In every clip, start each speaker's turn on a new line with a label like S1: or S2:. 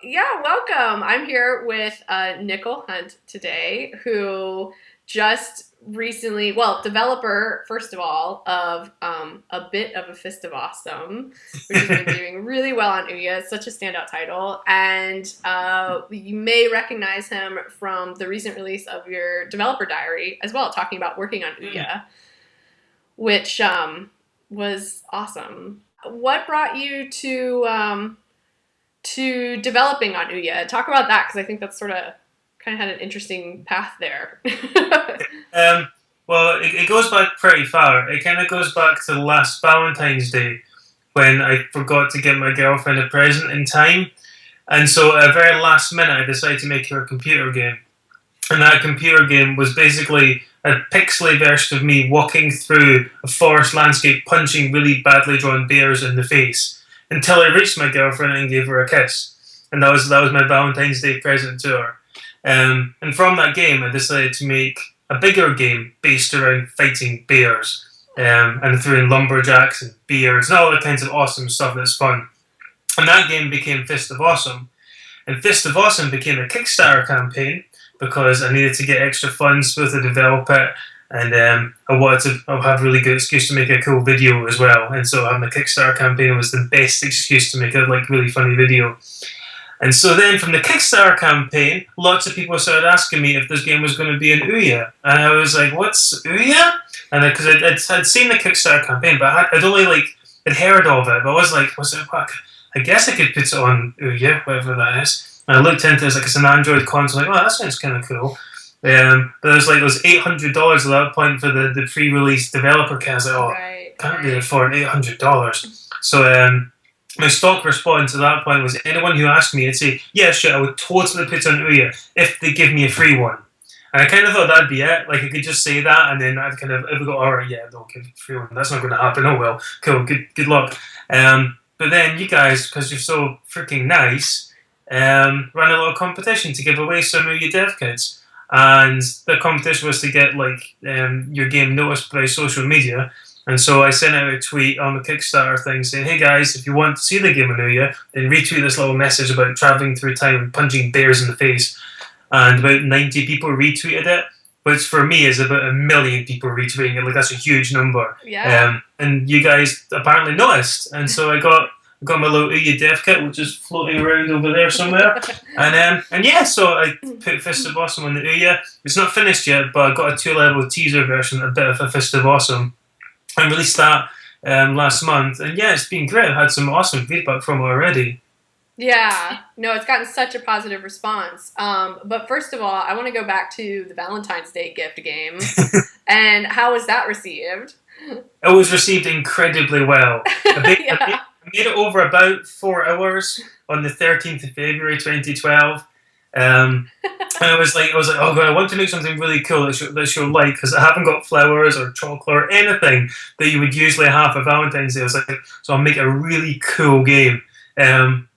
S1: Yeah, welcome. I'm here with Nicoll Hunt today, who just recently, well, developer, first of all, of a bit of a Fist of Awesome, which has been doing really well on OUYA. It's such a standout title. And you may recognize him from the recent release of your developer diary as well, talking about working on OUYA, which was awesome. What brought you to developing on OUYA? Talk about that, because I think that's sort of kind of had an interesting path there.
S2: Um, it goes back pretty far. It kind of goes back to last Valentine's Day when I forgot to get my girlfriend a present in time. And so at the very last minute, I decided to make her a computer game. And that computer game was basically a pixely version of me walking through a forest landscape punching really badly drawn bears in the face until I reached my girlfriend and gave her a kiss. And that was my Valentine's Day present to her. And from that game, I decided to make a bigger game based around fighting bears and throwing lumberjacks and beards and all that kinds of awesome stuff that's fun. And that game became Fist of Awesome. And Fist of Awesome became a Kickstarter campaign because I needed to get extra funds to develop it. And I wanted to have a really good excuse to make a cool video as well. And so having a Kickstarter campaign was the best excuse to make a really funny video. And so then from the Kickstarter campaign, lots of people started asking me if this game was going to be in OUYA. And I was like, what's OUYA? And because I'd seen the Kickstarter campaign, but I'd only had heard of it. But I was like, was it what? I guess I could put it on OUYA, whatever that is. And I looked into it, it's an Android console. Like, oh, that sounds kind of cool. But it was $800 at that point for the pre-release developer kit. I was like, oh,
S1: Right,
S2: can't really
S1: right.
S2: afford $800. So my stock response at that point was anyone who asked me, I'd say, yeah, sure, I would totally put it on OUYA if they give me a free one. And I kind of thought that'd be it. Like, I could just say that, and then I would go, all right, yeah, they'll give a free one. That's not going to happen. Oh, well, cool, good luck. But then you guys, because you're so freaking nice, ran a little competition to give away some OUYA dev kits. And the competition was to get, your game noticed by social media. And so I sent out a tweet on the Kickstarter thing saying, hey guys, if you want to see the game on OUYA, then retweet this little message about travelling through time and punching bears in the face. And about 90 people retweeted it, which for me is about 1 million people retweeting it. Like, that's a huge number.
S1: Yeah.
S2: And you guys apparently noticed. And so I got my little OUYA dev kit, which is floating around over there somewhere. And yeah, so I put Fist of Awesome on the OUYA. It's not finished yet, but I got a 2-level teaser version, a bit of a Fist of Awesome. I released that last month, and yeah, it's been great. I've had some awesome feedback from it already.
S1: Yeah. No, it's gotten such a positive response. But first of all, I want to go back to the Valentine's Day gift game. And how was that received?
S2: It was received incredibly well.
S1: Yeah.
S2: I made it over about 4 hours on the 13th of February 2012. And I was like, oh god, I want to make something really cool that she'll like, because I haven't got flowers or chocolate or anything that you would usually have for Valentine's Day. I was like, so I'll make a really cool game. And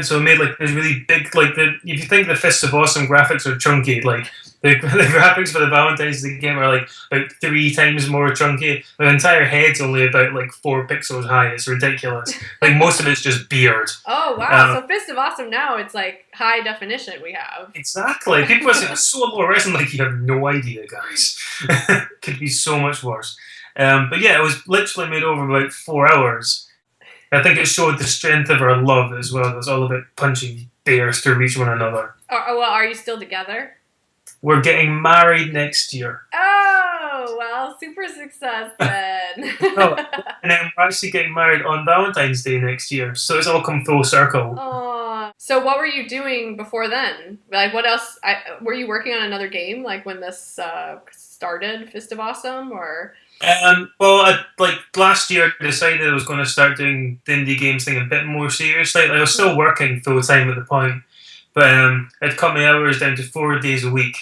S2: so I made this really big, if you think the Fist of Awesome graphics are chunky, the graphics for the Valentine's Day game are about 3 times more chunky. The entire head's only about 4 pixels high. It's ridiculous. Most of it's just beard.
S1: Oh, wow. So Fist of Awesome now, it's high definition we have.
S2: Exactly. People are saying it's so low res. I'm like, you have no idea, guys. Could be so much worse. But yeah, it was literally made over about 4 hours. I think it showed the strength of our love as well. It was all about punching bears to reach one another.
S1: Are you still together?
S2: We're getting married next year.
S1: Oh, well, super success then.
S2: Oh, and then we're actually getting married on Valentine's Day next year. So it's all come full circle.
S1: Aw. So what were you doing before then? What else? Were you working on another game when this started, Fist of Awesome, or?
S2: Last year, I decided I was going to start doing the indie games thing a bit more seriously. I was still working full time at the point, but I'd cut my hours down to 4 days a week.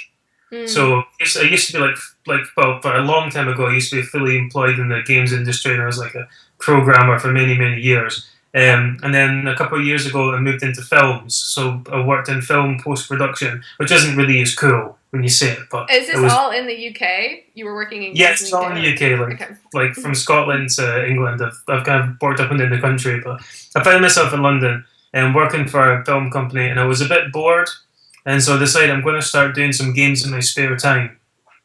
S2: So I used to be for a long time ago, I used to be fully employed in the games industry, and I was a programmer for many years. And then a couple of years ago, I moved into films. So I worked in film post-production, which isn't really as cool when you say it. But
S1: is this all in the UK? You were working in
S2: yeah, it's all in the UK. From Scotland to England, I've kind of worked up and down the country. But I found myself in London, and working for a film company, and I was a bit bored, and so I decided I'm going to start doing some games in my spare time.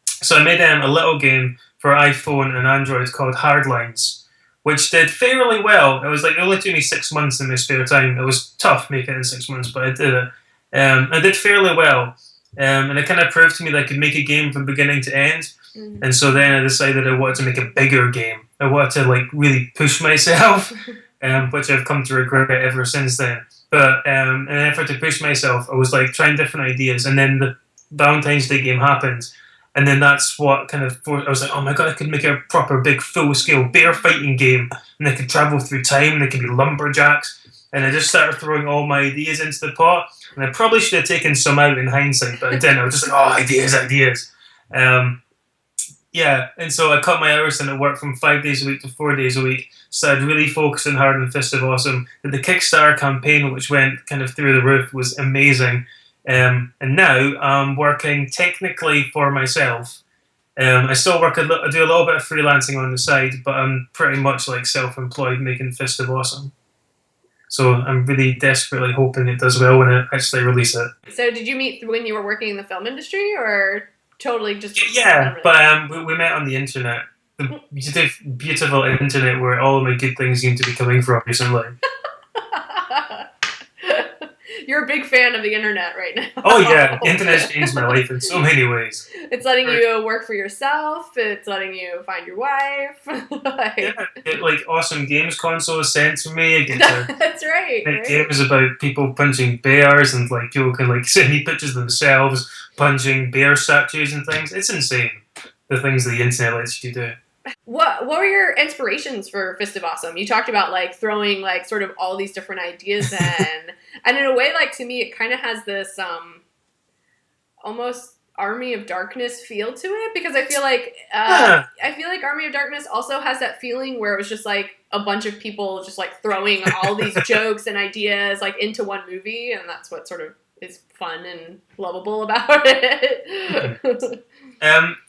S2: So I made a little game for iPhone and Android called Hardlines, which did fairly well. It was like it only took me 6 months in my spare time. It was tough making it in 6 months, but I did it. I did fairly well, and it kind of proved to me that I could make a game from beginning to end.
S1: Mm-hmm.
S2: And so then I decided I wanted to make a bigger game. I wanted to like really push myself, which I've come to regret ever since then. But in an effort to push myself, I was like trying different ideas, and then the Valentine's Day game happened, and then that's what kind of I was like, oh my god, I could make a proper big full scale bear fighting game, and I could travel through time, and they could be lumberjacks, and I just started throwing all my ideas into the pot, and I probably should have taken some out in hindsight, but I didn't. I was just like, oh, ideas, ideas. Um, yeah, and so I cut my hours in at work from 5 days a week to 4 days a week. Started really focusing hard on Fist of Awesome. The Kickstarter campaign, which went kind of through the roof, was amazing. And now I'm working technically for myself. I still work I do a little bit of freelancing on the side, but I'm pretty much like self-employed making Fist of Awesome. So I'm really desperately hoping it does well when I actually release it.
S1: So did you meet when you were working in the film industry, or totally just?
S2: Yeah, but we met on the internet. The beautiful internet where all of my good things seem to be coming from recently.
S1: You're a big fan of the internet right now.
S2: Oh yeah, the internet's changed my life in so many ways.
S1: It's letting you work for yourself. It's letting you find your wife.
S2: Yeah, get like awesome games consoles sent to me. I get to
S1: That's right.
S2: make games about people punching bears, and like people can like send me pictures of themselves punching bear statues and things. It's insane the things the internet lets you do.
S1: What were your inspirations for Fist of Awesome? You talked about like throwing like sort of all these different ideas in, and in a way, like to me, it kind of has this almost Army of Darkness feel to it, because I feel like Army of Darkness also has that feeling where it was just like a bunch of people just like throwing all these jokes and ideas like into one movie, and that's what sort of is fun and lovable about it.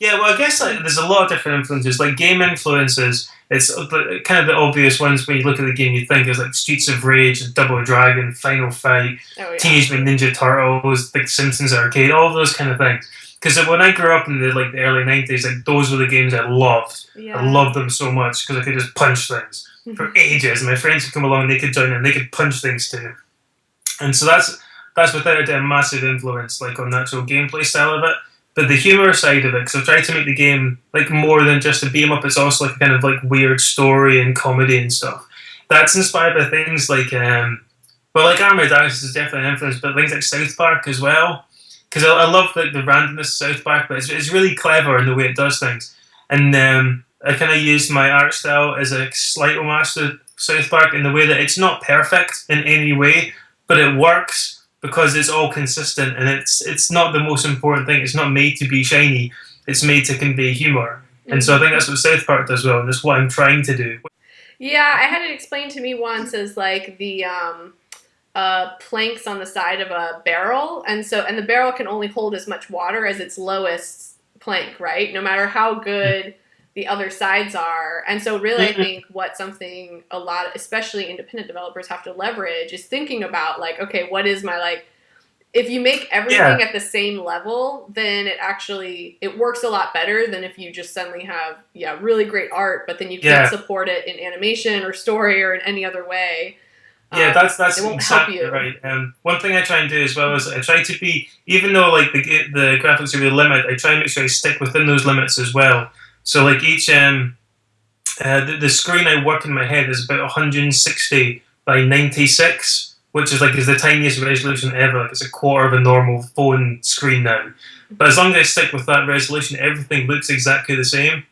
S2: Yeah, well, I guess like, there's a lot of different influences. Like game influences, it's kind of the obvious ones when you look at the game. You think is like Streets of Rage, Double Dragon, Final Fight, Teenage Mutant Ninja Turtles, like Simpsons Arcade, all of those kind of things. Because when I grew up in the early '90s, like those were the games I loved. Yeah. I loved them so much because I could just punch things for ages. And my friends would come along, and they could join in, and they could punch things too. And so that's without a doubt a massive influence, like on the actual gameplay style of it. But the humor side of it, because I've tried to make the game like more than just a beat 'em up. It's also like a kind of like weird story and comedy and stuff. That's inspired by things like, like Army of Darkness is definitely an influence, but things like South Park as well. Because I love like the randomness of South Park, but it's really clever in the way it does things. And I kind of used my art style as a slight homage to South Park in the way that it's not perfect in any way, but it works because it's all consistent, and it's not the most important thing. It's not made to be shiny. It's made to convey humor. And so I think that's what South Park does well, and that's what I'm trying to do.
S1: Yeah, I had it explained to me once as like the planks on the side of a barrel, and the barrel can only hold as much water as its lowest plank, right? No matter how good the other sides are. And so really I think what something a lot, especially independent developers, have to leverage is thinking about like, okay, what is my like, if you make everything at the same level, then it works a lot better than if you just suddenly have really great art, but then you can't support it in animation or story or in any other way.
S2: Yeah, that's exactly right. One thing I try and do as well is I try to be, even though like the graphics are really limited, I try and make sure I stick within those limits as well. So like each the screen I work in my head is about 160 by 96, which is the tiniest resolution ever. Like it's a quarter of a normal phone screen now. But as long as I stick with that resolution, everything looks exactly the same,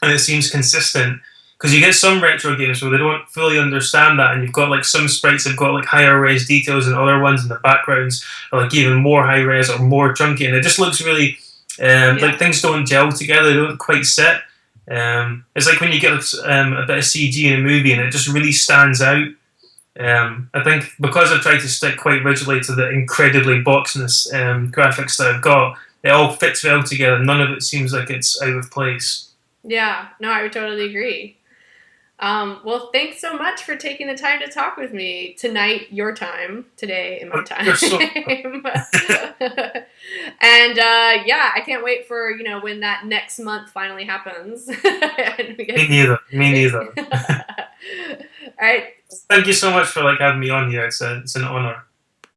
S2: and it seems consistent. Because you get some retro games where they don't fully understand that, and you've got like some sprites have got like higher res details than other ones, and the backgrounds are like even more high res or more chunky, and it just looks really like things don't gel together, they don't quite sit. It's like when you get a bit of CG in a movie and it just really stands out. I think because I've tried to stick quite rigidly to the incredibly boxness graphics that I've got, it all fits well together. None of it seems like it's out of place.
S1: Yeah, no, I would totally agree. Well, thanks so much for taking the time to talk with me tonight, your time, today in my time.
S2: You're so.
S1: And yeah, I can't wait for when that next month finally happens. And we
S2: Me
S1: get
S2: neither. Me neither.
S1: All right.
S2: Thank you so much for having me on here. It's an honor.